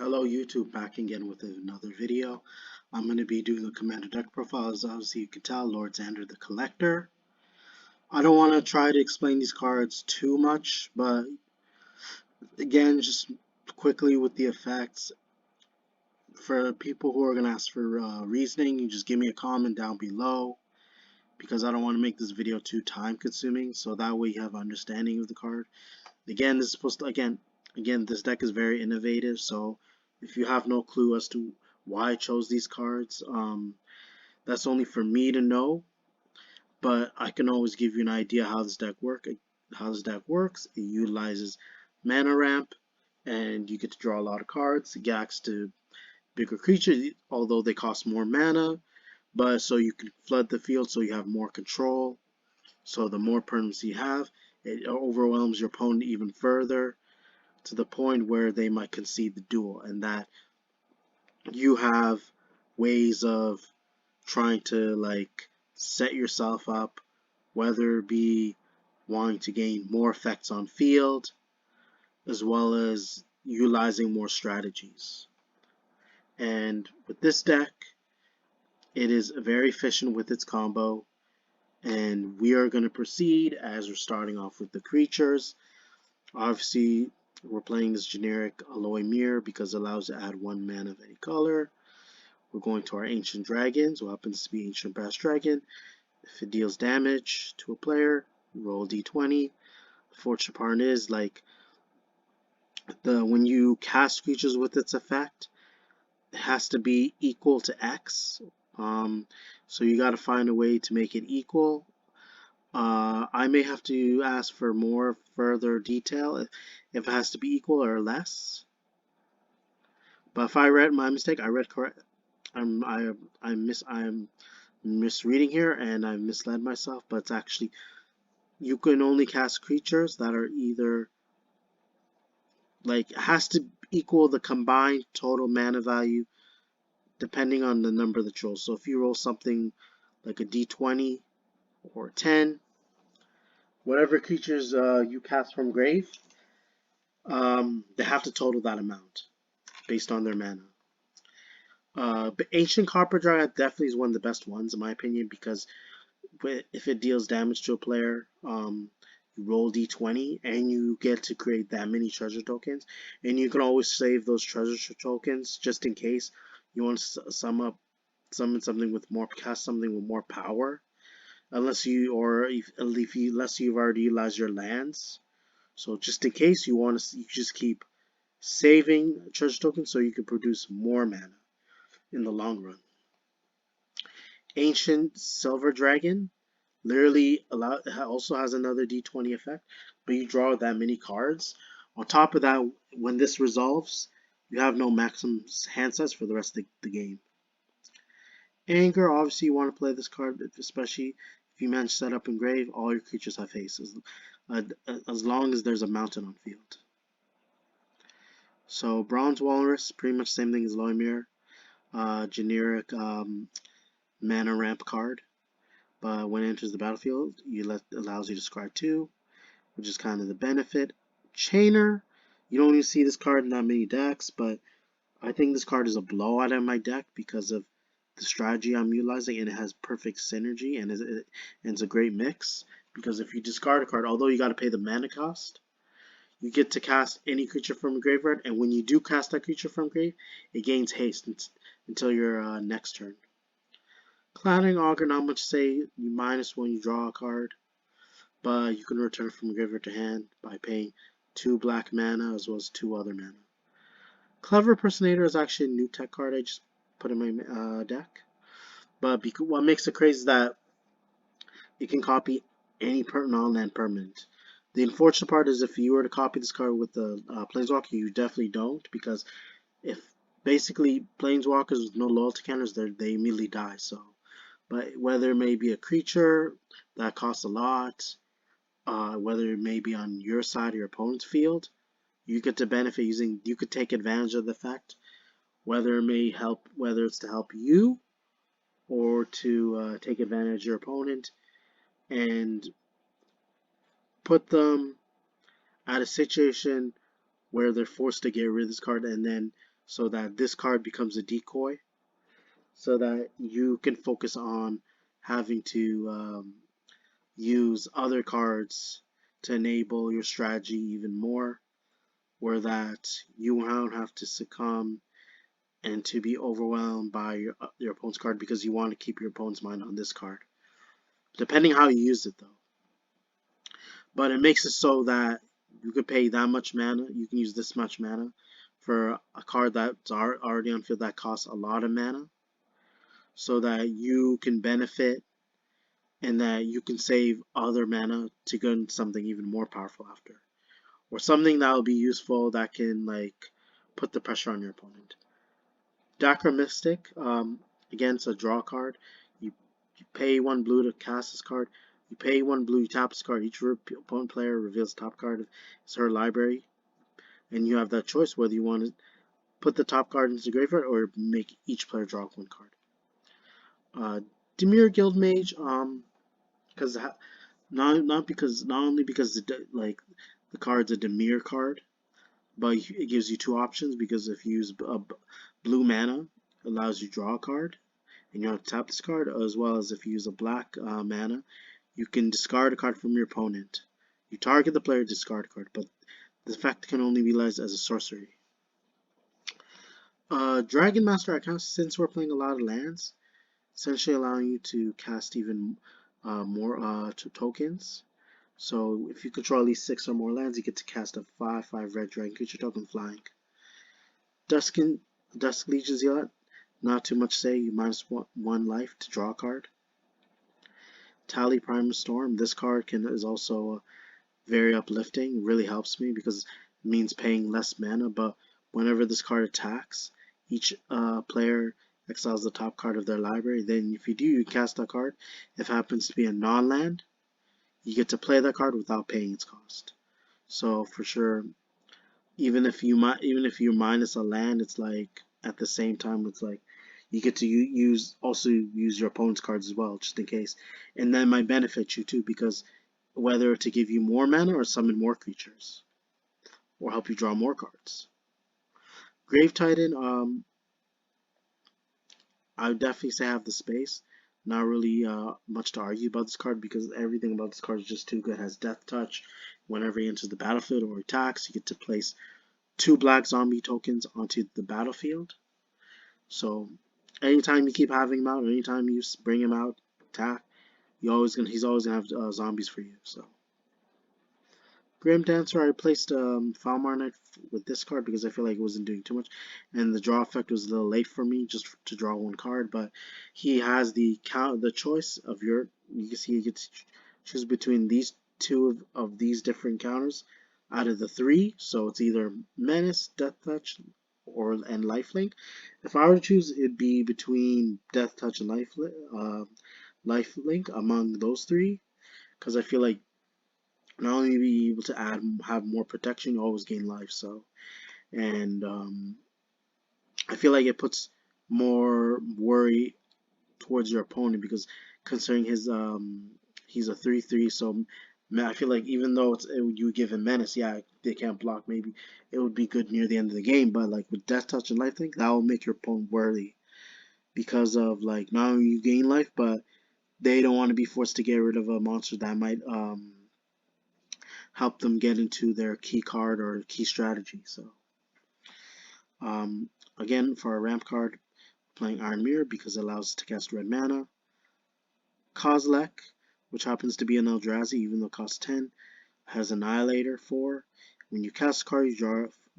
Hello YouTube, back again with another video. I'm going to be doing a Commander deck profile. As obviously you can tell, Lord Xander the Collector. I don't want to try to explain these cards too much, but again, just quickly with the effects. For people who are going to ask for reasoning, you just give me a comment down below, because I don't want to make this video too time consuming, so that way you have understanding of the card. Again, this is supposed to, again, this deck is very innovative, so if you have no clue as to why I chose these cards, that's only for me to know, but I can always give you an idea how this deck works. It utilizes mana ramp, and you get to draw a lot of cards. It acts to bigger creatures, although they cost more mana, but so you can flood the field so you have more control. So the more permanents you have, it overwhelms your opponent even further, to the point where they might concede the duel, and that you have ways of trying to set yourself up, whether it be wanting to gain more effects on field as well as utilizing more strategies. And with this deck, it is very efficient with its combo, and we are going to proceed as we're starting off with the creatures. Obviously, we're playing this generic Alloy Mirror because it allows to add 1 mana of any color. We're going to our Ancient Dragons, who happens to be Ancient Brass Dragon. If it deals damage to a player, roll d20. The fortunate part is, when you cast creatures with its effect, it has to be equal to X. So you got to find a way to make it equal. I may have to ask for more further detail if it has to be equal or less. But if I read my mistake, I read correct. I'm misreading here, and I misled myself. But it's actually, you can only cast creatures that are either has to equal the combined total mana value depending on the number that you roll. So if you roll something like a d20 or 10, whatever creatures you cast from grave, they have to total that amount based on their mana. But Ancient Copper Dragon definitely is one of the best ones in my opinion, because if it deals damage to a player, you roll d20 and you get to create that many treasure tokens, and you can always save those treasure tokens just in case you want to summon something with more power, unless you've already utilized your lands. So just in case you want to, you just keep saving treasure tokens so you can produce more mana in the long run. Ancient Silver Dragon literally also has another d20 effect, but you draw that many cards. On top of that, when this resolves, you have no maximum hand size for the rest of the game. Anger, obviously you want to play this card, especially if you manage to set up in grave. All your creatures have haste, as long as there's a mountain on field. So Bronze Walrus, pretty much same thing as Alloy Mirror, generic mana ramp card. But when it enters the battlefield, allows you to discard 2, which is kind of the benefit. Chainer, you don't even see this card in that many decks, but I think this card is a blowout in my deck because of the strategy I'm utilizing, and it has perfect synergy, and it's a great mix. Because if you discard a card, although you got to pay the mana cost, you get to cast any creature from a graveyard, and when you do cast that creature from grave, it gains haste until your next turn. Clattering Augur, not much to say. You minus when you draw a card, but you can return from graveyard to hand by paying 2 black mana as well as 2 other mana. Clever Personator is actually a new tech card I just put in my deck. But what makes it crazy is that it can copy any non-land permanent. The unfortunate part is if you were to copy this card with the Planeswalker, you definitely don't, because if basically Planeswalkers with no loyalty counters, they immediately die. So, but whether it may be a creature that costs a lot, whether it may be on your side or your opponent's field, you get to benefit you could take advantage of the fact, whether it's to help you or to take advantage of your opponent and put them at a situation where they're forced to get rid of this card, and then so that this card becomes a decoy, so that you can focus on having to use other cards to enable your strategy even more, or that you won't have to succumb and to be overwhelmed by your opponent's card because you want to keep your opponent's mind on this card. Depending how you use it though. But it makes it so that you could pay that much mana, you can use this much mana for a card that's already on field that costs a lot of mana, so that you can benefit and that you can save other mana to go into something even more powerful after. Or something that will be useful that can like put the pressure on your opponent. Dakra Mystic, again, it's a draw card. You pay 1 blue to cast this card. You pay 1 blue, you tap this card. Each opponent player reveals the top card of her library. And you have that choice whether you want to put the top card into the graveyard or make each player draw 1 card. Dimir Guildmage, because not only because the card's a Dimir card, but it gives you 2 options, because if you use blue mana, it allows you to draw a card, and you have to tap this card, as well as if you use a black mana, you can discard a card from your opponent. You target the player, discard a card, but the effect can only be utilized as a sorcery. Dragon Master, since we're playing a lot of lands, essentially allowing you to cast even more tokens. So if you control at least 6 or more lands, you get to cast a 5/5 red dragon creature token flying. Dusk Legion Zealot, not too much say, you -1 life to draw a card. Tally Primal Storm, this card is also very uplifting, really helps me because it means paying less mana, but whenever this card attacks, each player exiles the top card of their library. Then if you do, you cast that card. If it happens to be a non-land, you get to play that card without paying its cost. So for sure, even if you minus a land, it's like at the same time it's like you get to also use your opponent's cards as well, just in case, and that might benefit you too, because whether to give you more mana or summon more creatures or help you draw more cards. Grave Titan, I would definitely say have the space. Not really much to argue about this card because everything about this card is just too good. It has Death Touch. Whenever he enters the battlefield or attacks, you get to place 2 black zombie tokens onto the battlefield. So anytime you keep having him out, anytime you bring him out, attack, he's always gonna have zombies for you. So Grim Dancer, I replaced Falmar Knight with this card because I feel like it wasn't doing too much, and the draw effect was a little late for me just to draw 1 card. But he has the choice of you can see he gets to choose between these 2 of these different counters out of the 3. So it's either Menace, Death Touch, and Lifelink. If I were to choose, it'd be between Death Touch and Lifelink among those 3, because I feel like not only be able to have more protection, you always gain life. So, and I feel like it puts more worry towards your opponent, because considering he's a 3/3, so I feel like even though you give him menace, yeah, they can't block. Maybe it would be good near the end of the game, but like with Death Touch and Lifelink, that will make your opponent worthy, because of like not only you gain life, but they don't want to be forced to get rid of a monster that might help them get into their key card or key strategy. So again, for our ramp card, playing Iron Mirror because it allows us to cast red mana. Kozilek, which happens to be an Eldrazi, even though it costs 10, has Annihilator 4. When you cast a card,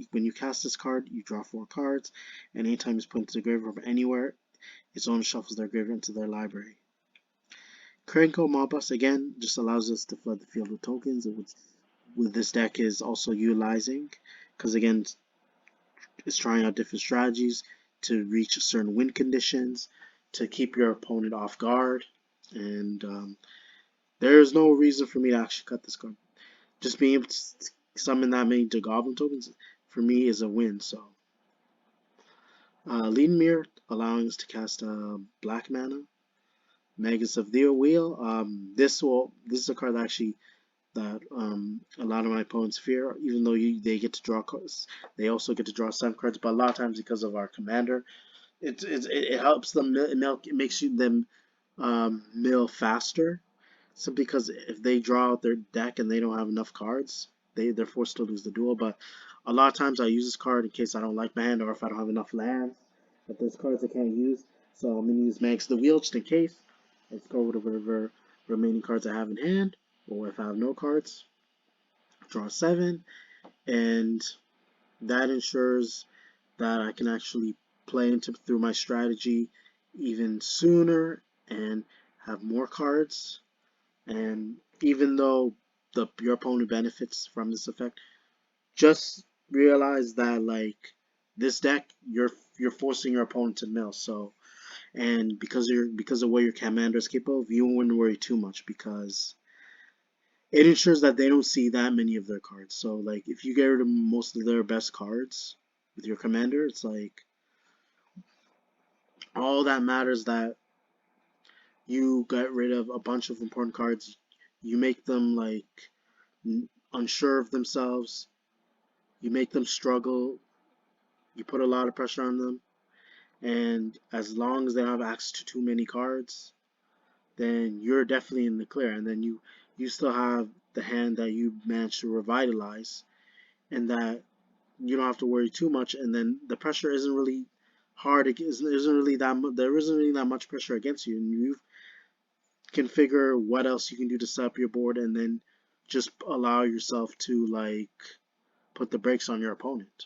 when you cast this card, you draw 4 cards, and anytime it's put into the graveyard from anywhere, its owner shuffles their graveyard into their library. Krenko Mobus, again, just allows us to flood the field with tokens. With this deck is also utilizing, because again, it's trying out different strategies to reach certain win conditions, to keep your opponent off guard, and there's no reason for me to actually cut this card. Just being able to summon that many Goblin tokens for me is a win. So Lead Mirror, allowing us to cast black mana. Magus of the Wheel. This is a card that actually that a lot of my opponents fear. Even though they get to draw cards, they also get to draw 7 cards. But a lot of times, because of our commander, it helps them. It makes them mill faster. So because if they draw out their deck and they don't have enough cards, they're forced to lose the duel. But a lot of times I use this card in case I don't like my hand or if I don't have enough lands. But there's cards I can't use, so I'm gonna use Max the Wheel just in case. I score whatever remaining cards I have in hand, or if I have no cards, draw 7, and that ensures that I can actually play into through my strategy even sooner and have more cards. And even though your opponent benefits from this effect, just realize that like this deck, you're forcing your opponent to mill. So, and because of what your commander is capable of, you wouldn't worry too much because it ensures that they don't see that many of their cards. So like if you get rid of most of their best cards with your commander, it's like all that matters that you got rid of a bunch of important cards. You make them like unsure of themselves. You make them struggle. You put a lot of pressure on them. And as long as they have access to too many cards, then you're definitely in the clear. And then you still have the hand that you managed to revitalize, and that you don't have to worry too much. And then the pressure isn't really hard. Isn't really there isn't really that much pressure against you, and you can figure what else you can do to set up your board, and then just allow yourself to like put the brakes on your opponent.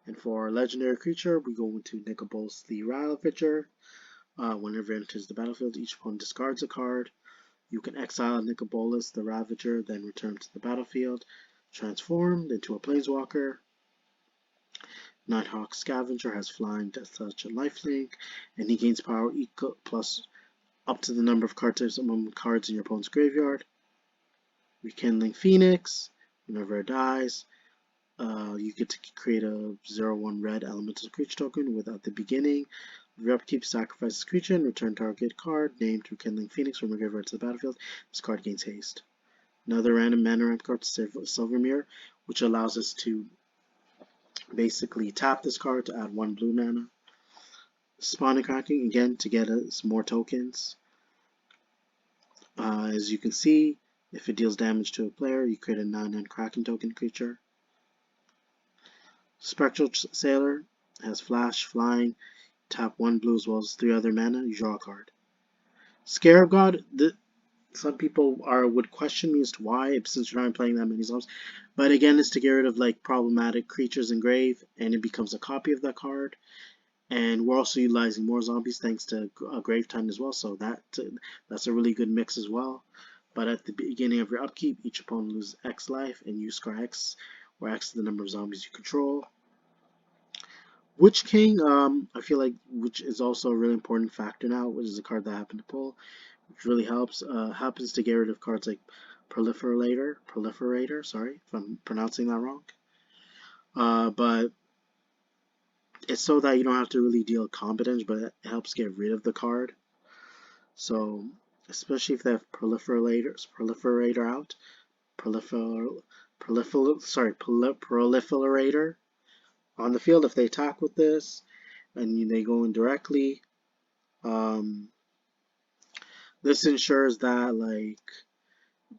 And for our legendary creature, we go into Nicobolus the Ravager. Whenever it enters the battlefield, each opponent discards a card. You can exile Nicobolus the Ravager, then return to the battlefield, transformed into a Planeswalker. Nighthawk Scavenger has flying, death touch, and lifelink, and he gains power equal plus up to the number of card types among cards in your opponent's graveyard. Rekindling Phoenix, whenever it dies, you get to create a 0/1 red elemental creature token without the beginning. If your upkeep, sacrifice this creature and return target card named Rekindling Phoenix from your graveyard to the battlefield. This card gains haste. Another random mana ramp card, Silvermere, which allows us to basically tap this card to add 1 blue mana. Spawning Cracking, again, to get us more tokens. As you can see, if it deals damage to a player, you create a 9/9 Kraken token creature. Spectral Sailor has flash, flying, tap 1 blue as well as 3 other mana, you draw a card. Scarab God, some people would question me as to why, since you're not playing that many zombies. But again, it's to get rid of like problematic creatures in grave, and it becomes a copy of that card. And we're also utilizing more zombies thanks to Grave Time as well, so that's a really good mix as well. But at the beginning of your upkeep, each opponent loses X life, and you score X, where X is the number of zombies you control. Witch King, I feel like which is also a really important factor now, which is a card that I happen to pull, which really helps. Happens to get rid of cards like Proliferator, sorry if I'm pronouncing that wrong. But it's so that you don't have to really deal combat damage, but it helps get rid of the card. So, especially if they have Proliferator out, Proliferator on the field, if they attack with this and they go in directly, this ensures that like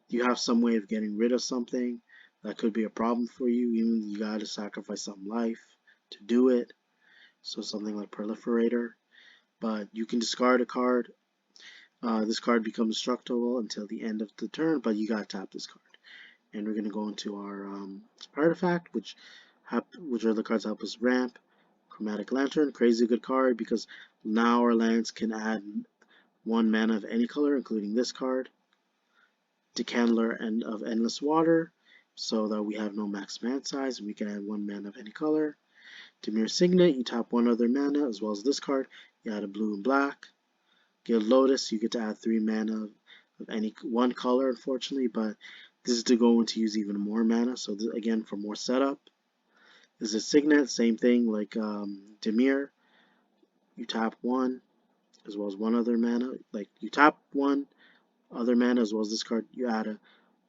you have some way of getting rid of something that could be a problem for you. Even you gotta sacrifice some life to do it. So something like Proliferator, but you can discard a card. This card becomes destructible until the end of the turn, but you gotta tap this card. And we're gonna go into our artifact, which are the cards that help us ramp. Chromatic Lantern, crazy good card because now our lands can add 1 mana of any color, including this card. Decandler and of Endless Water, so that we have no max mana size, and we can add 1 mana of any color. Dimir Signet, you tap 1 other mana, as well as this card, you add a blue and black. Guild Lotus, you get to add 3 mana of any 1 color, unfortunately, but this is to go into use even more mana, so this, again, for more setup. This is Signet, same thing like Dimir. You tap 1, as well as 1 other mana. Like, you tap 1 other mana, as well as this card, you add a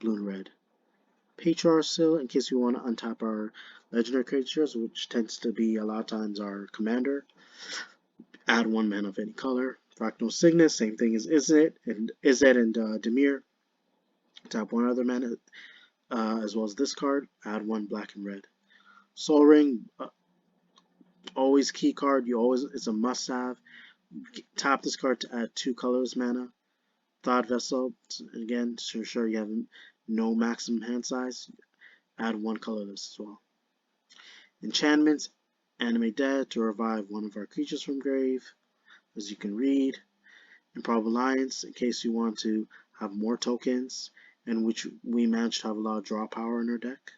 blue and red. Patriarch Seal, in case we want to untap our legendary creatures, which tends to be a lot of times our commander. Add 1 mana of any color. Fractal Cygnus, same thing as Izzet and Dimir. Tap 1 other mana, as well as this card. Add 1 black and red. Soul Ring, always key card. It's a must-have. Tap this card to add 2 colors mana. Thought Vessel, again, to ensure you have no maximum hand size. Add 1 colorless as well. Enchantments, Animate Dead to revive 1 of our creatures from grave, as you can read. Improbable Alliance, in case you want to have more tokens, in which we managed to have a lot of draw power in our deck.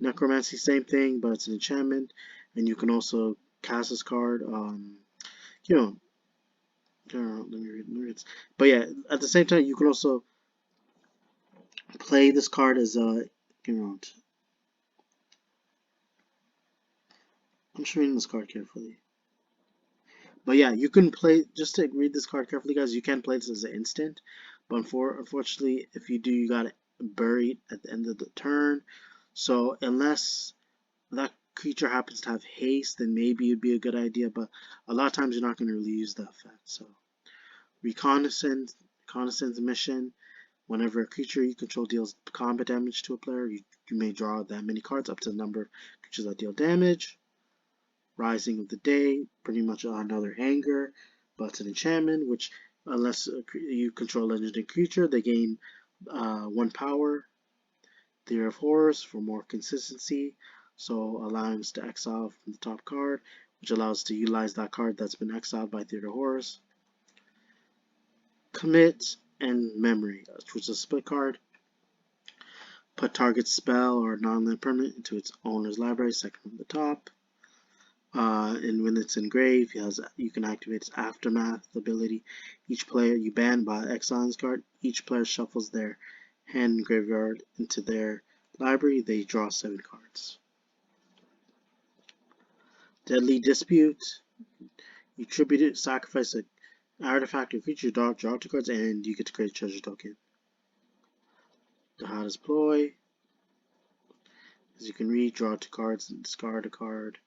Necromancy, same thing, but it's an enchantment, and you can also cast this card. Let me read. But yeah, at the same time, you can also play this card as a. I'm just reading this card carefully. But yeah, you can play, just to read this card carefully, guys, you can play this as an instant. But unfortunately, if you do, you got it buried at the end of the turn. So unless that creature happens to have haste, then maybe it'd be a good idea. But a lot of times you're not going to really use that effect. So reconnaissance mission. Whenever a creature you control deals combat damage to a player, you may draw that many cards up to the number of creatures that deal damage. Rising of the Day, pretty much another hanger, but it's an enchantment, which unless you control a legendary creature, they gain 1 power. Theory of Horrors for more consistency, so allowing us to exile from the top card, which allows us to utilize that card that's been exiled by Theory of Horrors. Commit and Memory, which is a split card. Put target spell or non-land permanent into its owner's library, second from the top. And when it's engraved, you can activate its Aftermath ability. Each player you ban by exiling this card. Each player shuffles their hand and graveyard into their library. They draw 7 cards. Deadly Dispute. You tribute it, sacrifice an artifact or creature, draw 2 cards, and you get to create a treasure token. Dahada's Ploy. As you can read, draw 2 cards and discard a card.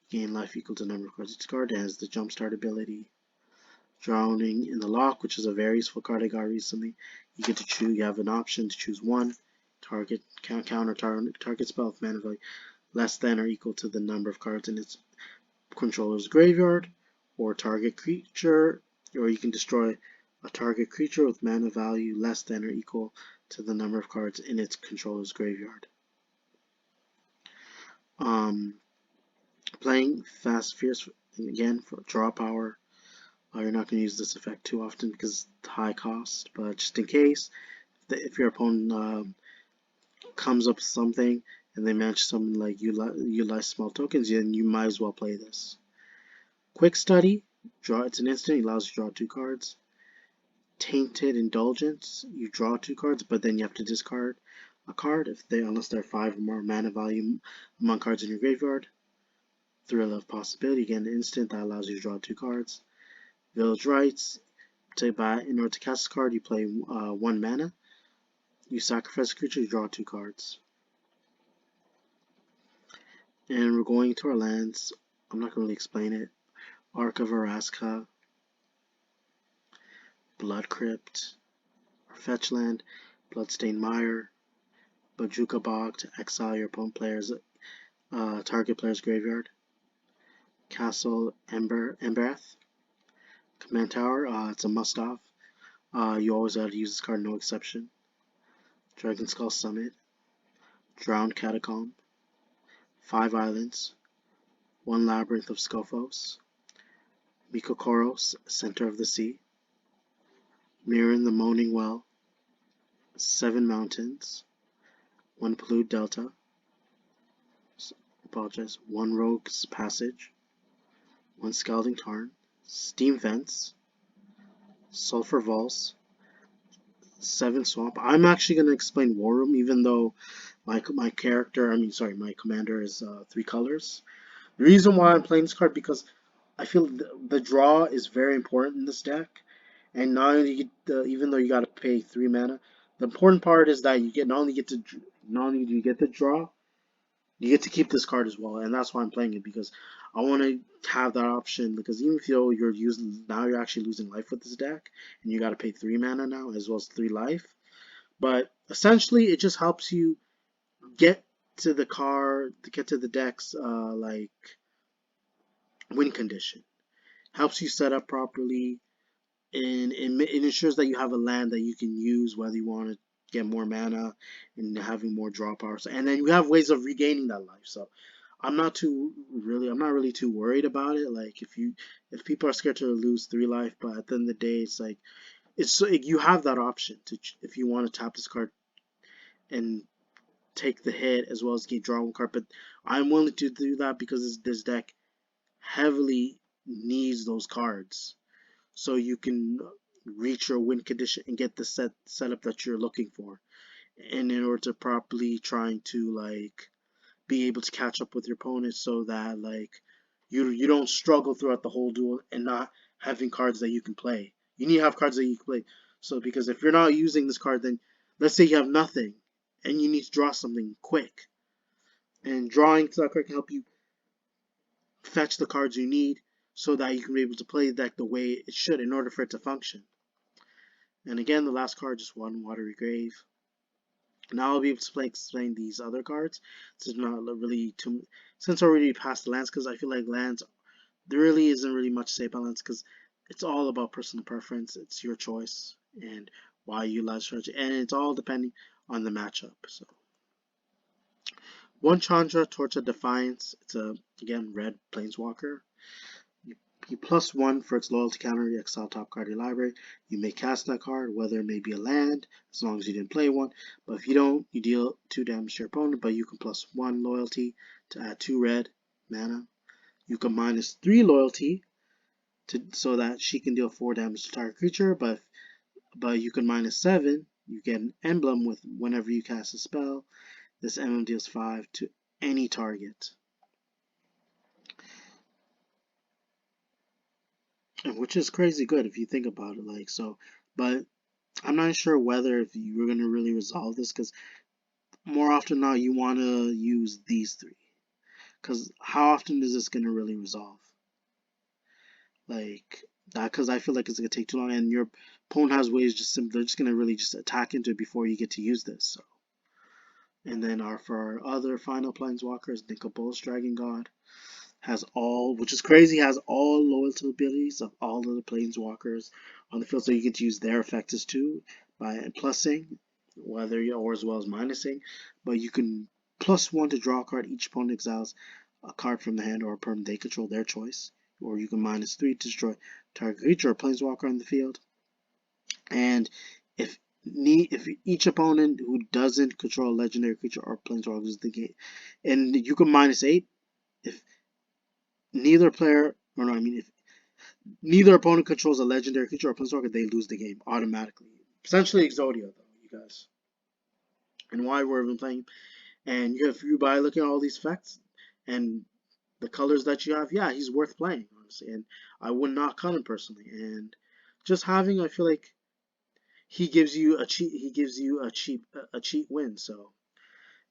Gain life equal to the number of cards each card. It has the Jumpstart ability. Drowning in the Loch, which is a very useful card I got recently. You get to choose. You have an option to choose 1 target counter target spell with mana value less than or equal to the number of cards in its controller's graveyard, or target creature, or you can destroy a target creature with mana value less than or equal to the number of cards in its controller's graveyard. Playing Fast Fierce, again, for draw power. You're not going to use this effect too often because it's high cost, but just in case, if your opponent comes up with something and they manage to summon like utilize small tokens, then you might as well play this. Quick Study, it's an instant, it allows you to draw 2 cards. Tainted Indulgence, you draw 2 cards, but then you have to discard a card unless there are 5 or more mana value among cards in your graveyard. Thrill of Possibility, again, an instant that allows you to draw 2 cards. Village Rites, in order to cast a card, you play 1 mana. You sacrifice a creature, you draw 2 cards. And we're going to our lands. I'm not going to really explain it. Ark of Araska, Blood Crypt, our fetch land, Bloodstained Mire, Bajuka Bog to exile your opponent target player's graveyard. Castle Embereth, Command Tower, it's a must-have. You always have to use this card, no exception. Dragon Skull Summit, Drowned Catacomb, 5 Islands, 1 Labyrinth of Skophos, Mikokoros, Center of the Sea, Mirren the Moaning Well, 7 Mountains, 1 Polluted Delta, 1 Rogue's Passage, 1 Scalding Tarn, Steam Vents, Sulphur Vaults, 7 Swamp. I'm actually going to explain War Room, even though my commander is 3 colors. The reason why I'm playing this card because I feel the draw is very important in this deck, and not only even though you got to pay 3 mana, The important part is that you get not only do you get to draw, you get to keep this card as well, and that's why I'm playing it, because I want to have that option. Because even if you're using now, you're actually losing life with this deck, and you got to pay 3 mana now as well as 3 life. But essentially, it just helps you get to the card, to get to the deck's like win condition. Helps you set up properly, and it ensures that you have a land that you can use, whether you want to get more mana and having more draw power. And then you have ways of regaining that life. So I'm not really too worried about it. Like if people are scared to lose 3 life, but at the end of the day, it's like you have that option to, if you want to tap this card and take the hit as well as get draw 1 card. But I'm willing to do that because this deck heavily needs those cards, so you can reach your win condition and get the setup that you're looking for, and in order to properly trying to like be able to catch up with your opponent, so that like you don't struggle throughout the whole duel and not having cards that you can play. You need to have cards that you can play. So because if you're not using this card, then let's say you have nothing and you need to draw something quick, and drawing to that card can help you fetch the cards you need so that you can be able to play the deck the way it should in order for it to function. And again, the last card, just 1 Watery Grave. Now I'll be able to explain these other cards. Since not really too, since already past the lands, because I feel like lands, there really isn't really much to say about lands, because it's all about personal preference. It's your choice and why you like strategy, and it's all depending on the matchup. So 1 Chandra, Torch of Defiance. It's a again red planeswalker. You +1 for its loyalty counter, you exile top card of your library. You may cast that card, whether it may be a land, as long as you didn't play one. But if you don't, you deal 2 damage to your opponent, but you can +1 loyalty to add 2 red mana. You can -3 loyalty so that she can deal 4 damage to target creature, but you can -7. You get an emblem with whenever you cast a spell. This emblem deals 5 to any target. Which is crazy good if you think about it, like so. But I'm not sure whether if you're gonna really resolve this, because more often now you want to use these 3. Because how often is this gonna really resolve? Like that, because I feel like it's gonna take too long, and your opponent has ways they're just gonna really just attack into it before you get to use this. So, and then for our other final planeswalkers, Nicobol's Dragon God has all, which is crazy, has all loyalty abilities of all of the planeswalkers on the field, so you get to use their effects too by plussing, whether you or as well as minusing. But you can +1 to draw a card. Each opponent exiles a card from the hand or a permanent they control, their choice. Or you can -3 to destroy target creature or planeswalker on the field. And if each opponent who doesn't control a legendary creature or planeswalker loses the game, and you can -8 if neither player, or no, I mean, if neither opponent controls a legendary creature or planeswalker, they lose the game automatically. Essentially, Exodia, though, you guys. And why we're even playing. And you by looking at all these effects and the colors that you have, yeah, he's worth playing, honestly. And I would not cut him personally. And just having, I feel like he gives you a cheat. He gives you a cheat win. So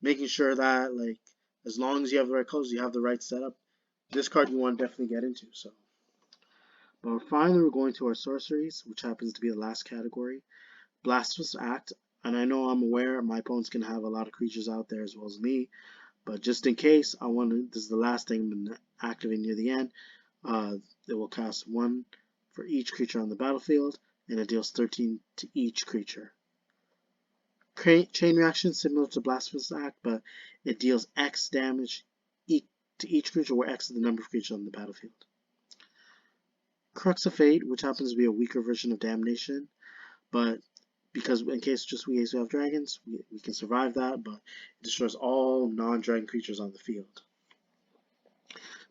making sure that like as long as you have the right colors, you have the right setup. This card you want to definitely get into. So. But finally, we're going to our sorceries, which happens to be the last category. Blasphemous Act. And I know I'm aware my opponent's going to have a lot of creatures out there as well as me. But just in case, this is the last thing I'm going to activate near the end. It will cast 1 for each creature on the battlefield, and it deals 13 to each creature. Chain reaction similar to Blasphemous Act, but it deals X damage to each creature, where X is the number of creatures on the battlefield. Crux of Fate, which happens to be a weaker version of Damnation, but because in case we have dragons, we can survive that, but it destroys all non-dragon creatures on the field.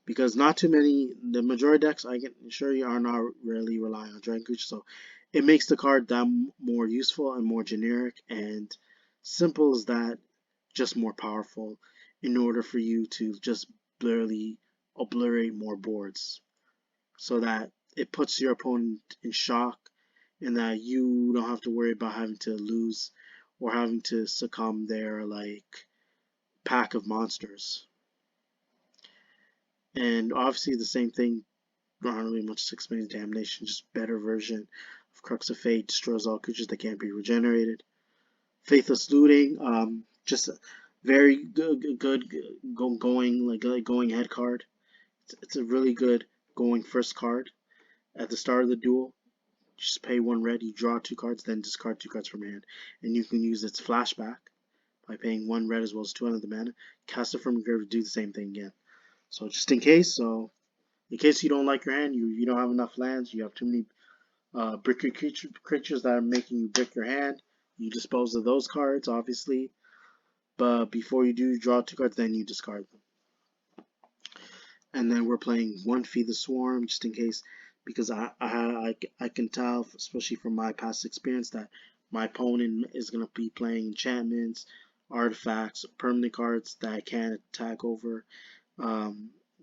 Because not too many, the majority decks I can assure you are not really relying on dragon creatures, so it makes the card that more useful and more generic and simple as that, just more powerful in order for you to just barely obliterate more boards, so that it puts your opponent in shock and that you don't have to worry about having to lose or having to succumb their like pack of monsters. And obviously the same thing, not really much to explain. Damnation, just better version of Crux of Fate, destroys all creatures that can't be regenerated. Faithless Looting, just a very good going head card. It's a really good going first card at the start of the duel. Just pay 1 red, you draw 2 cards, then discard 2 cards from hand, and you can use its flashback by paying 1 red as well as 2 under the mana. Cast it from your grave to do the same thing again. So just in case, in case you don't like your hand, you don't have enough lands, you have too many brick your creatures that are making you brick your hand, you dispose of those cards, obviously. But before you do, draw 2 cards, then you discard them. And then we're playing 1 Feed the Swarm, just in case, because I can tell, especially from my past experience, that my opponent is going to be playing enchantments, artifacts, permanent cards that I can't attack over, that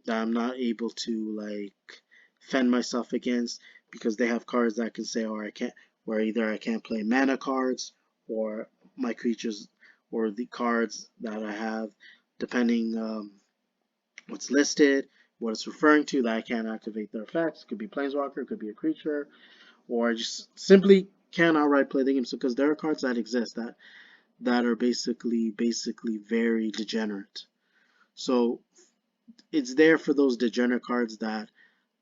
I'm not able to like fend myself against, because they have cards that can say, or I can't, where either I can't play mana cards, or my creatures, or the cards that I have, depending what's listed, what it's referring to, that I can't activate their effects. It could be Planeswalker, it could be a creature, or I just simply can't outright play the game. So because there are cards that exist that are basically very degenerate. So it's there for those degenerate cards that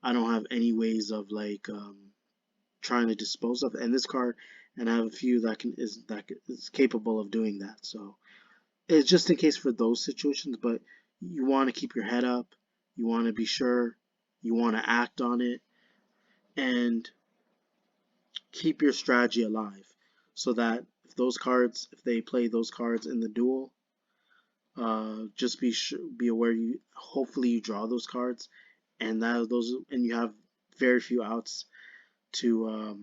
I don't have any ways of like trying to dispose of. And this card, and I have a few that is capable of doing that. So it's just in case for those situations, but you want to keep your head up. You want to be sure. You want to act on it and keep your strategy alive, so that if they play those cards in the duel, just be aware you hopefully you draw those cards, and you have very few outs to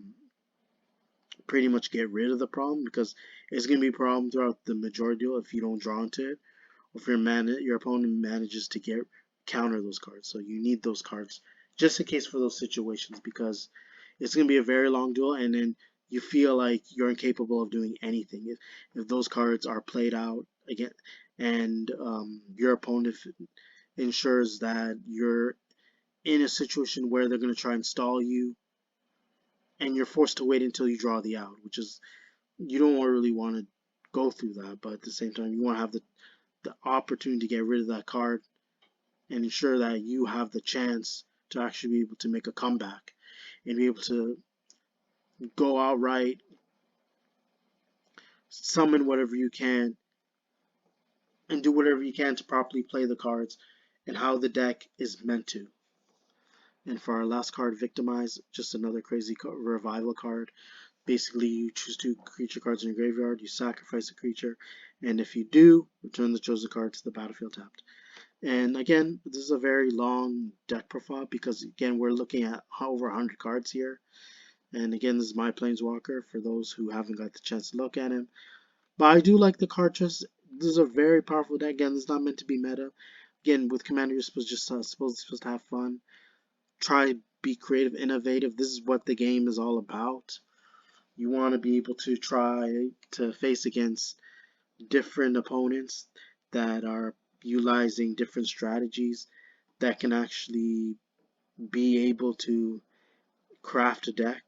pretty much get rid of the problem, because it's going to be a problem throughout the majority duel if you don't draw into it, or if your opponent manages to counter those cards. So you need those cards just in case for those situations, because it's going to be a very long duel, and then you feel like you're incapable of doing anything if those cards are played out again, and your opponent ensures that you're in a situation where they're going to try and stall you, and you're forced to wait until you draw the out, which is, you don't really want to go through that, but at the same time you want to have the opportunity to get rid of that card and ensure that you have the chance to actually be able to make a comeback and be able to go outright, summon whatever you can, and do whatever you can to properly play the cards and how the deck is meant to. And for our last card, Victimize, just another crazy revival card. Basically, you choose 2 creature cards in your graveyard, you sacrifice a creature, and if you do, return the chosen card to the battlefield tapped. And again, this is a very long deck profile, because again, we're looking at over 100 cards here. And again, this is my Planeswalker for those who haven't got the chance to look at him. But I do like the card chest. This is a very powerful deck. Again, this is not meant to be meta. Again, with Commander, you're supposed to have fun. Try be creative, innovative. This is what the game is all about. You want to be able to try to face against different opponents that are utilizing different strategies that can actually be able to craft a deck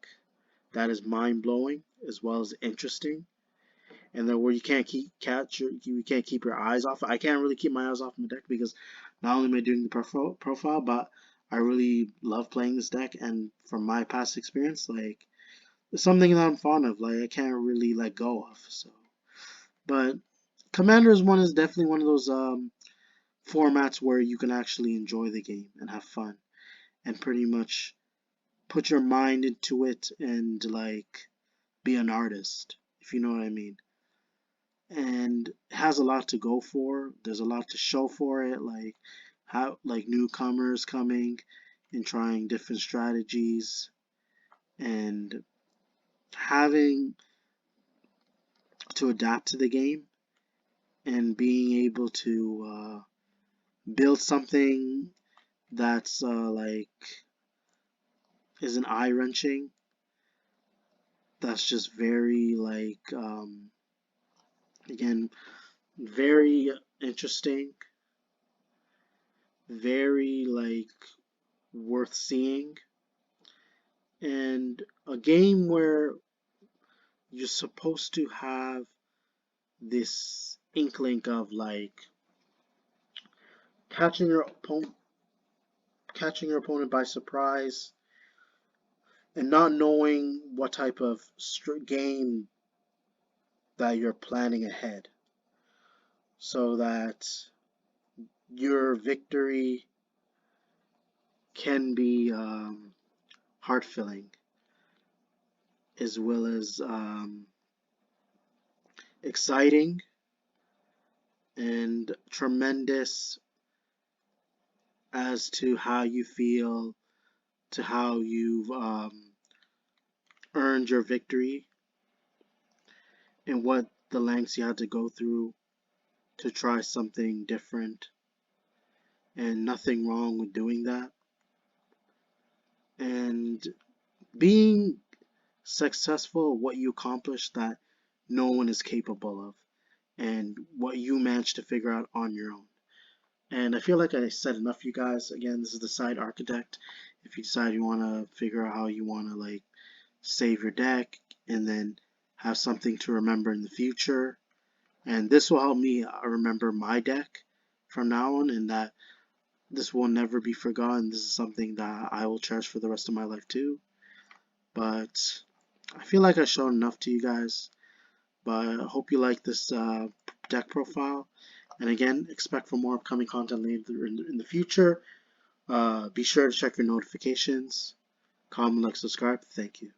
that is mind-blowing as well as interesting, and then where you can't keep your eyes off. I can't really keep my eyes off my deck, because not only am I doing the profile, but I really love playing this deck, and from my past experience, like, it's something that I'm fond of. Like, I can't really let go of. So, but Commanders 1 is definitely one of those formats where you can actually enjoy the game and have fun and pretty much put your mind into it and like be an artist, if you know what I mean. And it has a lot to go for. There's a lot to show for it, like how newcomers coming and trying different strategies and having to adapt to the game and being able to build something that's isn't eye wrenching. That's just very Again, very interesting, very worth seeing, and a game where you're supposed to have this inkling of catching your opponent by surprise and not knowing what type of game that you're planning ahead, so that your victory can be heart-filling as well as exciting and tremendous as to how you feel, to how you've earned your victory, and what the lengths you had to go through to try something different, and nothing wrong with doing that. And being successful at what you accomplished that no one is capable of, and what you managed to figure out on your own. And I feel like I said enough for you guys. Again, this is the side architect. If you decide you want to figure out how you want to save your deck and then have something to remember in the future, and this will help me remember my deck from now on, and that this will never be forgotten. This is something that I will cherish for the rest of my life too. But I feel like I showed enough to you guys. But I hope you like this deck profile. And again, expect for more upcoming content later in the future. Be sure to check your notifications, comment, like, subscribe. Thank you.